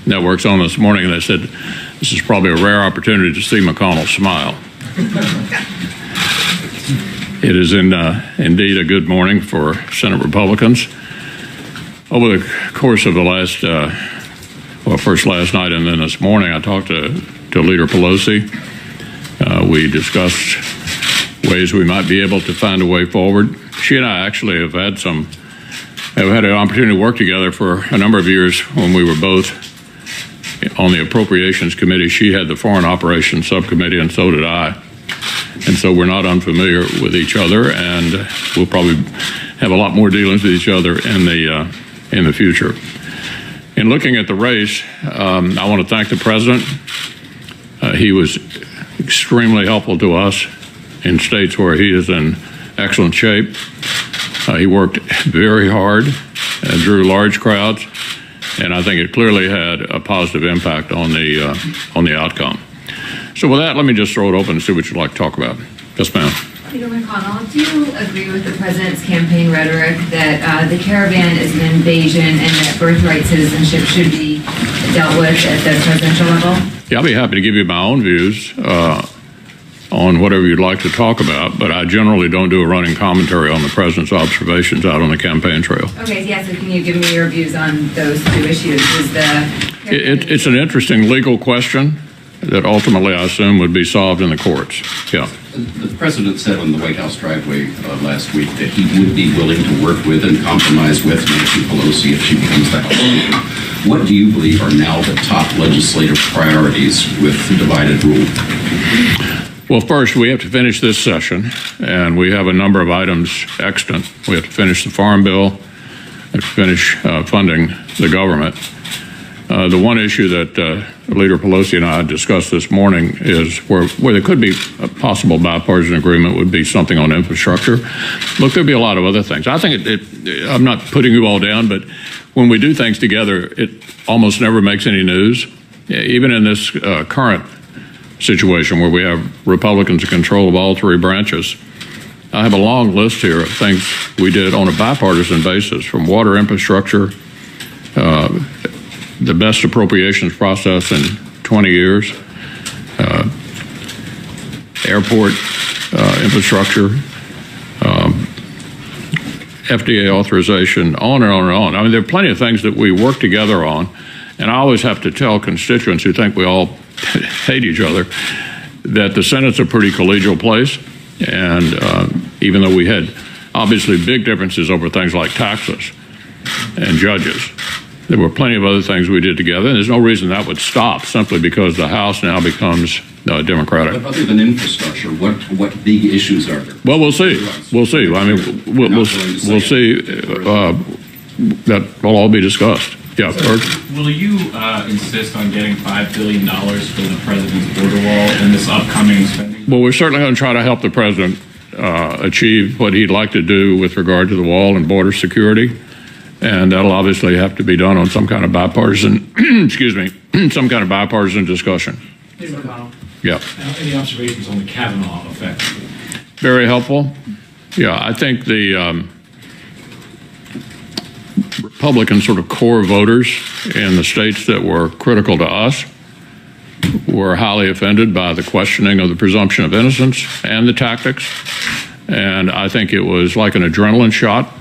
networks on this morning, and they said this is probably a rare opportunity to see McConnell smile. It is indeed a good morning for Senate Republicans. Over the course of the last, first last night and then this morning, I talked to Leader Pelosi. We discussed ways we might be able to find a way forward. She and I actually have had an opportunity to work together for a number of years when we were both on the Appropriations Committee. She had the Foreign Operations Subcommittee, and so did I. And so we're not unfamiliar with each other, and we'll probably have a lot more dealings with each other in the future. In looking at the race, I want to thank the President. He was extremely helpful to us in states where he is in excellent shape. He worked very hard and drew large crowds, and I think it clearly had a positive impact on the outcome. So with that, let me just throw it open and see what you'd like to talk about. Yes, ma'am. Leader McConnell, do you agree with the President's campaign rhetoric that the caravan is an invasion and that birthright citizenship should be dealt with at the presidential level? Yeah, I'll be happy to give you my own views on whatever you'd like to talk about, but I generally don't do a running commentary on the President's observations out on the campaign trail. Okay, yeah, so can you give me your views on those two issues? It's an interesting legal question that ultimately I assume would be solved in the courts. Yeah. The President said on the White House driveway last week that he would be willing to work with and compromise with Nancy Pelosi if she becomes the House Speaker. What do you believe are now the top legislative priorities with the divided rule? Well, first, we have to finish this session, and we have a number of items extant. We have to finish the Farm Bill, we have to finish funding the government. The one issue that Leader Pelosi and I discussed this morning is where there could be a possible bipartisan agreement would be something on infrastructure. Look, there'd be a lot of other things. I think I'm not putting you all down, but when we do things together, it almost never makes any news. Even in this current situation where we have Republicans in control of all three branches, I have a long list here of things we did on a bipartisan basis, from water infrastructure, the best appropriations process in 20 years, airport infrastructure, FDA authorization, on and on and on. I mean, there are plenty of things that we work together on, and I always have to tell constituents who think we all hate each other that the Senate's a pretty collegial place, and even though we had obviously big differences over things like taxes and judges, there were plenty of other things we did together, and there's no reason that would stop simply because the House now becoms Democratic. But other than infrastructure, what big issues are there? Well, we'll see. We'll see. I mean, we'll see. That will all be discussed. Yeah, so, will you insist on getting $5 billion for the President's border wall in this upcoming spending? Well, we're certainly going to try to help the President achieve what he'd like to do with regard to the wall and border security. And that'll obviously have to be done on some kind of bipartisan, some kind of bipartisan discussion. Mr. McConnell. Yeah. Any observations on the Kavanaugh effect? Very helpful. Yeah, I think the Republican sort of core voters in the states that were critical to us were highly offended by the questioning of the presumption of innocence and the tactics. And I think it was like an adrenaline shot.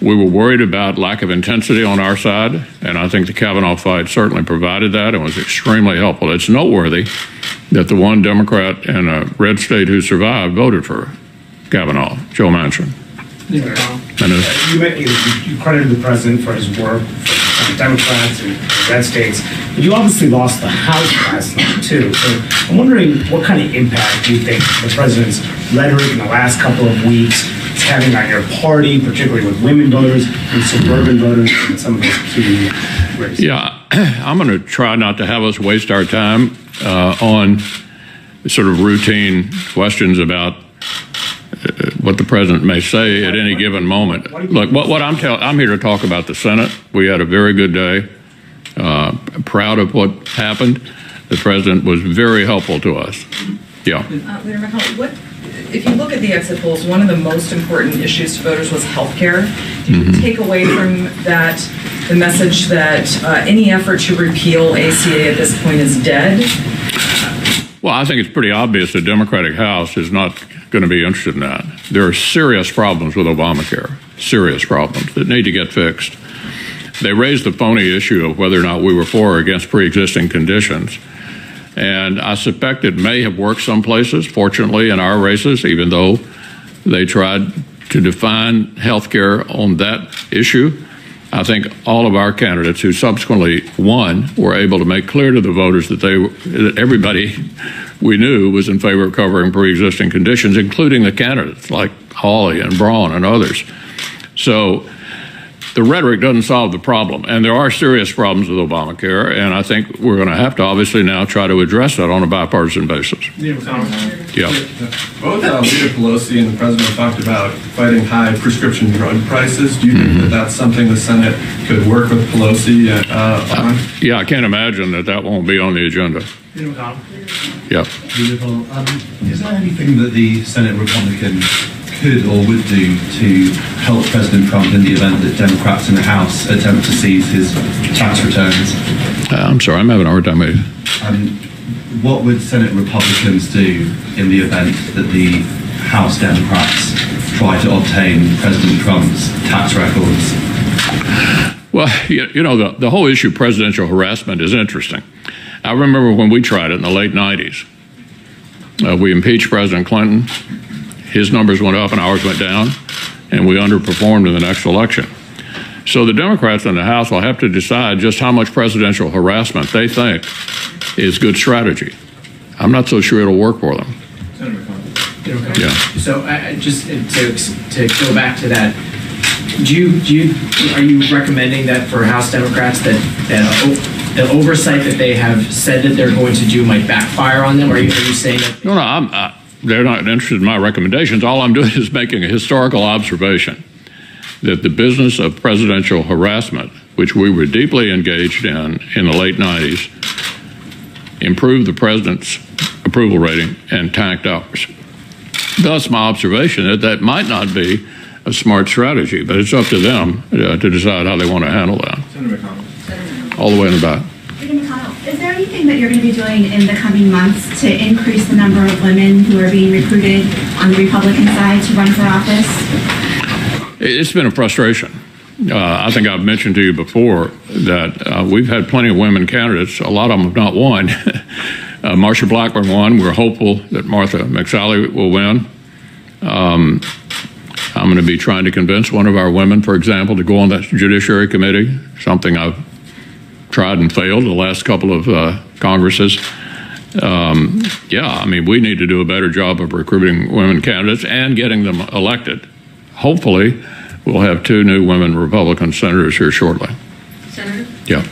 We were worried about lack of intensity on our side, and I think the Kavanaugh fight certainly provided that and was extremely helpful. It's noteworthy that the one Democrat in a red state who survived voted for Kavanaugh, Joe Manchin. You credited the President for his work for the Democrats and red states, but you obviously lost the House last night, too. So I'm wondering what kind of impact do you think the President's rhetoric in the last couple of weeks is having on your party, particularly with women voters and suburban voters and some of those key races? Yeah, I'm going to try not to have us waste our time on sort of routine questions about what the President may say at any given moment. Look, I'm here to talk about the Senate. We had a very good day. Proud of what happened. The President was very helpful to us. Yeah. Leader McConnell, if you look at the exit polls, one of the most important issues to voters was health care. Do you take away from that the message that any effort to repeal ACA at this point is dead? Well, I think it's pretty obvious the Democratic House is not going to be interested in that. There are serious problems with Obamacare, serious problems that need to get fixed. They raised the phony issue of whether or not we were for or against pre-existing conditions. And I suspect it may have worked some places, fortunately, in our races, even though they tried to define health care on that issue. I think all of our candidates who subsequently won were able to make clear to the voters that that everybody we knew was in favor of covering pre-existing conditions, including the candidates like Hawley and Braun and others. So the rhetoric doesn't solve the problem, and there are serious problems with Obamacare, and I think we're going to have to obviously now try to address that on a bipartisan basis. Yeah. Both Leader Pelosi and the President talked about fighting high prescription drug prices. Do you think that that's something the Senate could work with Pelosi on? Yeah, I can't imagine that won't be on the agenda. Yeah. Is there anything that the Senate Republicans could or would do to help President Trump in the event that Democrats in the House attempt to seize his tax returns? I'm sorry, I'm having a hard time with you. What would Senate Republicans do in the event that the House Democrats try to obtain President Trump's tax records? Well, you know, the whole issue of presidential harassment is interesting. I remember when we tried it in the late 90s. We impeached President Clinton. His numbers went up and ours went down, and we underperformed in the next election. So the Democrats in the House will have to decide just how much presidential harassment they think is good strategy. I'm not so sure it'll work for them. Senator McConnell. Yeah. So just to go back to that, are you recommending that for House Democrats that the oversight that they have said that they're going to do might backfire on them? Or are you saying that? No, they're not interested in my recommendations. All I'm doing is making a historical observation that the business of presidential harassment, which we were deeply engaged in the late 90s, improved the president's approval rating and tanked ours. Thus, my observation is that might not be a smart strategy, but it's up to them to decide how they want to handle that. Senator McConnell. All the way in the back. Is there anything that you're going to be doing in the coming months to increase the number of women who are being recruited on the Republican side to run for office? It's been a frustration. I think I've mentioned to you before that we've had plenty of women candidates. A lot of them have not won. Marsha Blackburn won. We're hopeful that Martha McSally will win. I'm going to be trying to convince one of our women, for example, to go on that Judiciary Committee, something I've tried and failed the last couple of Congresses. Yeah, I mean, we need to do a better job of recruiting women candidates and getting them elected. Hopefully, we'll have 2 new women Republican senators here shortly. Senator? Yeah.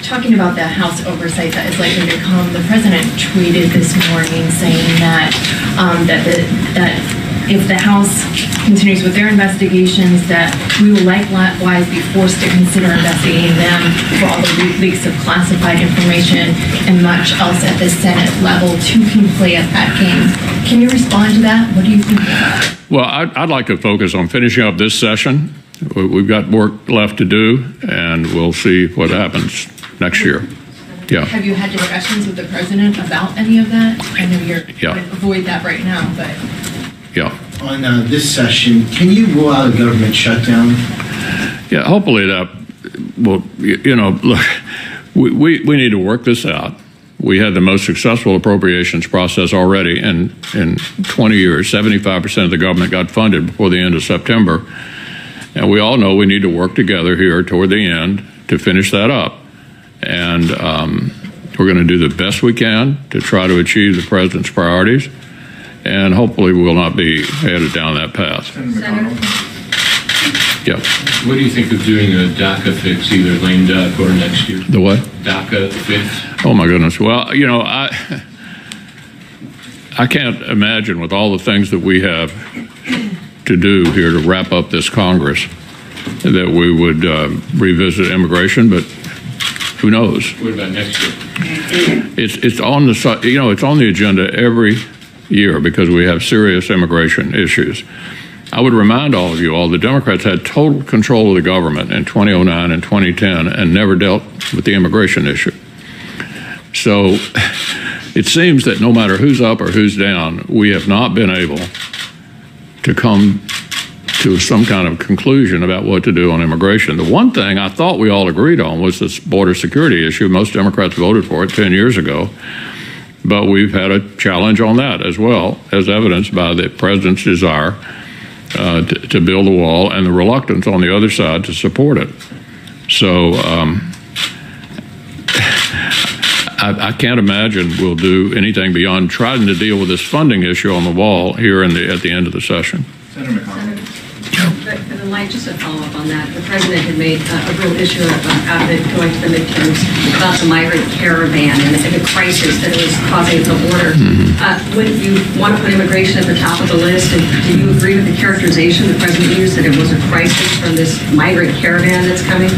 Talking about the House oversight that is likely to come, the president tweeted this morning saying that that if the House continues with their investigations, that we will likewise be forced to consider investigating them for all the leaks of classified information and much else at the Senate level. 2 can play at that game. Can you respond to that? What do you think? Well, I'd like to focus on finishing up this session. We've got work left to do, and we'll see what happens next year. Yeah. Have you had discussions with the president about any of that? I know you're going to avoid that right now, but... Yeah. On this session, can you rule out a government shutdown? Yeah, hopefully that will, you know, look, we need to work this out. We had the most successful appropriations process already in 20 years. 75% of the government got funded before the end of September. And we all know we need to work together here toward the end to finish that up. And we're going to do the best we can to try to achieve the president's priorities. And hopefully we will not be headed down that path. Senator? Yeah. What do you think of doing a DACA fix, either lame duck or next year? The what? DACA fix. Oh, my goodness. Well, you know, I can't imagine with all the things that we have to do here to wrap up this Congress that we would revisit immigration, but who knows? What about next year? It's on the, you know, it's on the agenda every year because we have serious immigration issues. I would remind all of you all the Democrats had total control of the government in 2009 and 2010 and never dealt with the immigration issue. So it seems that no matter who's up or who's down, we have not been able to come to some kind of conclusion about what to do on immigration. The one thing I thought we all agreed on was this border security issue. Most Democrats voted for it 10 years ago. But we've had a challenge on that as well, as evidenced by the president's desire to build a wall and the reluctance on the other side to support it. So I can't imagine we'll do anything beyond trying to deal with this funding issue on the wall here at the end of the session. Senator McConnell. And Mike, just to follow up on that, the president had made a real issue out of it going to the midterms about the migrant caravan and the crisis that it was causing at the border. When you want to put immigration at the top of the list, and do you agree with the characterization the president used that it was a crisis from this migrant caravan that's coming?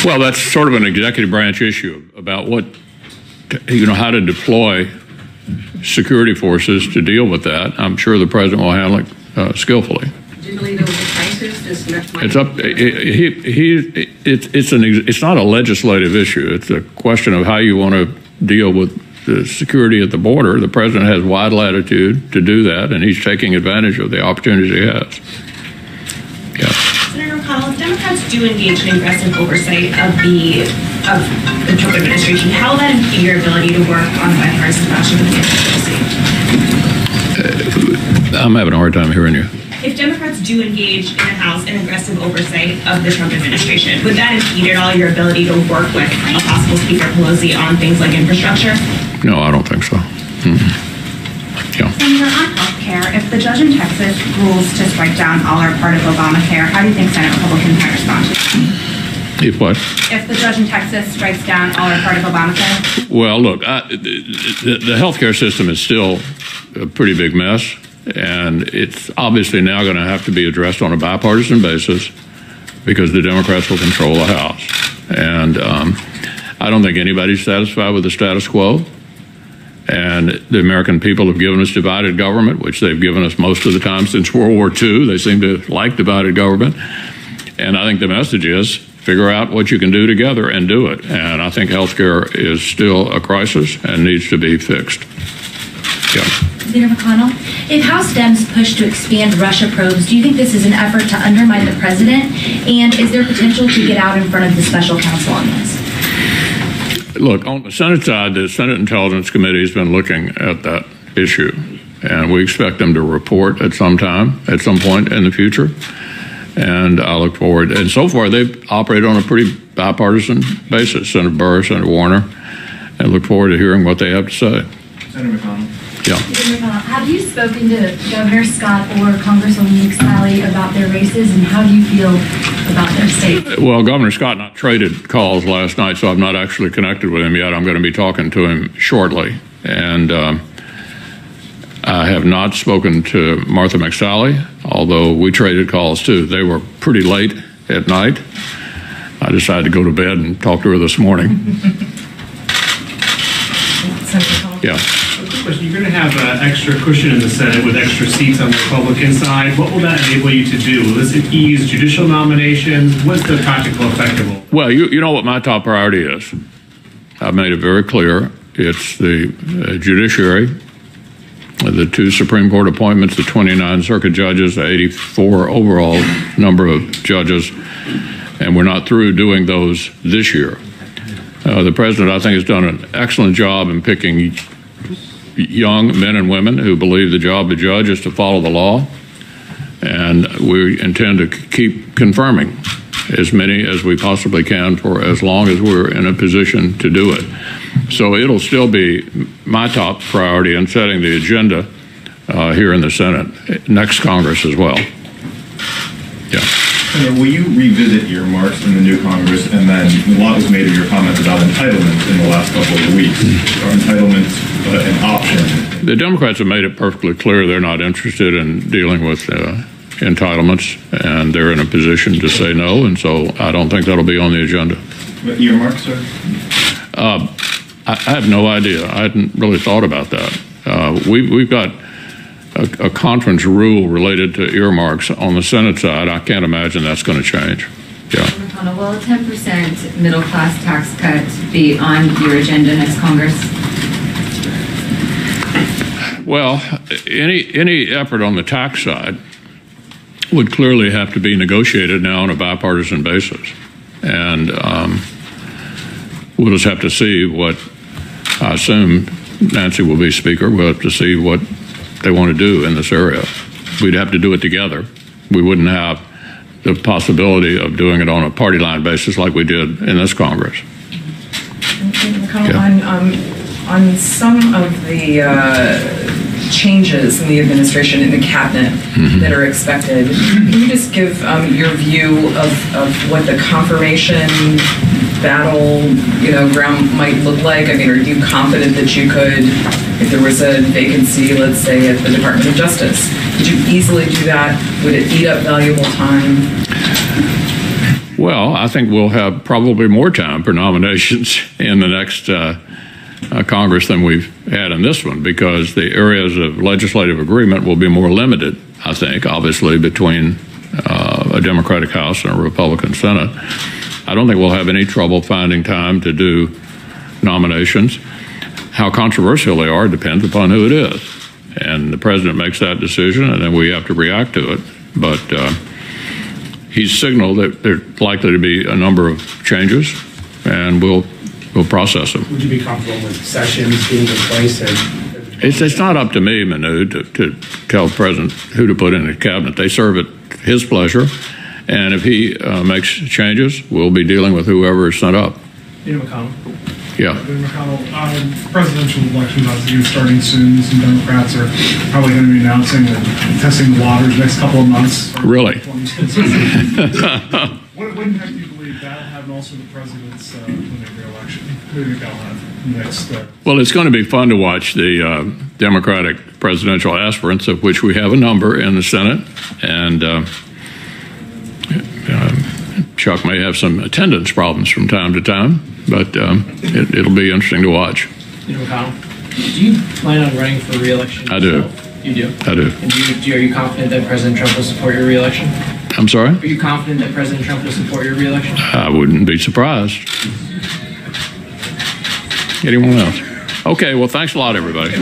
Well, that's sort of an executive branch issue about how to deploy security forces to deal with that. I'm sure the president will handle it skillfully. Do you believe it was a crisis? It's up. It's not a legislative issue. It's a question of how you want to deal with the security at the border. The president has wide latitude to do that, and he's taking advantage of the opportunities he has. Yeah. Senator McConnell, if Democrats do engage in aggressive oversight of the Trump administration, how will that impede your ability to work on the bipartisan fashion of the policy? I'm having a hard time hearing you. If Democrats do engage in the House in aggressive oversight of the Trump administration, would that impede at all your ability to work with a possible Speaker Pelosi on things like infrastructure? No, I don't think so. Yeah. Senator, on health care, if the judge in Texas rules to strike down all or part of Obamacare, how do you think Senate Republicans might respond to that? If what? If the judge in Texas strikes down all or part of Obamacare? Well, look, the healthcare system is still a pretty big mess, and it's obviously now going to have to be addressed on a bipartisan basis because the Democrats will control the House. And I don't think anybody's satisfied with the status quo. And the American people have given us divided government, which they've given us most of the time since World War II. They seem to like divided government. And I think the message is figure out what you can do together and do it. And I think healthcare is still a crisis and needs to be fixed. Yeah. Senator McConnell, if House Dems push to expand Russia probes, do you think this is an effort to undermine the president? And is there potential to get out in front of the special counsel on this? Look, on the Senate side, the Senate Intelligence Committee has been looking at that issue, and we expect them to report at some point in the future. And I look forward. And so far, they've operated on a pretty bipartisan basis, Senator Burr, Senator Warner, and look forward to hearing what they have to say. Senator McConnell. Yeah. Senator McConnell, have you spoken to Governor Scott or Congresswoman Sally about their races, and how do you feel about their state? Well, Governor Scott and I traded calls last night, so I've not actually connected with him yet. I'm going to be talking to him shortly. And I have not spoken to Martha McSally, although we traded calls too. They were pretty late at night. I decided to go to bed and talk to her this morning. Yeah. You're going to have an extra cushion in the Senate with extra seats on the Republican side. What will that enable you to do? Will this ease judicial nominations? What's the practical effect of it? Well, you know what my top priority is. I've made it very clear. It's the judiciary, the 2 Supreme Court appointments, the 29 circuit judges, the 84 overall number of judges, and we're not through doing those this year. The president, I think, has done an excellent job in picking young men and women who believe the job of judge is to follow the law, and we intend to keep confirming as many as we possibly can for as long as we're in a position to do it. So it'll still be my top priority in setting the agenda here in the Senate, next Congress as well. Yeah. Senator, will you revisit your remarks in the new Congress? And then a lot was made of your comments about entitlements in the last couple of weeks. Are entitlements an option? The Democrats have made it perfectly clear they're not interested in dealing with entitlements, and they're in a position to say no, and so I don't think that'll be on the agenda. But your remarks, sir? I have no idea. I hadn't really thought about that. We've got a conference rule related to earmarks on the Senate side. I can't imagine that's going to change. Yeah. McConnell, will a 10% middle class tax cut be on your agenda next Congress? Well, any effort on the tax side would clearly have to be negotiated now on a bipartisan basis. And we'll just have to see what, I assume Nancy will be Speaker, we'll have to see what they want to do in this area. We'd have to do it together. We wouldn't have the possibility of doing it on a party line basis like we did in this Congress. McConnell, yeah. On some of the changes in the administration, in the cabinet that are expected, can you just give your view of what the confirmation battle, ground might look like? I mean, are you confident that you could, if there was a vacancy, let's say at the Department of Justice, could you easily do that? Would it eat up valuable time? Well, I think we'll have probably more time for nominations in the next Congress than we've had in this one, because the areas of legislative agreement will be more limited, I think, obviously, between a Democratic House and a Republican Senate. I don't think we'll have any trouble finding time to do nominations. How controversial they are depends upon who it is. And the president makes that decision, and then we have to react to it. But he's signaled that there's likely to be a number of changes, and we'll process them. Would you be comfortable with sessions being replaced? It's not up to me, Manu, to tell the president who to put in the cabinet. They serve at his pleasure, and if he makes changes, we'll be dealing with whoever is sent up. McConnell. Yeah. McConnell, presidential election obviously starting soon. Some Democrats are probably going to be announcing and testing the waters next couple of months. Really? What impact do you believe that'll have, and also the president's re-election? What do you think that'll have next? Well, it's going to be fun to watch the Democratic presidential aspirants, of which we have a number in the Senate, and Chuck may have some attendance problems from time to time, but it'll be interesting to watch. McConnell, do you plan on running for re-election? I do. You do? I do. And are you confident that President Trump will support your re-election? I'm sorry? Are you confident that President Trump will support your re-election? I wouldn't be surprised. Anyone else? Okay, well, thanks a lot, everybody.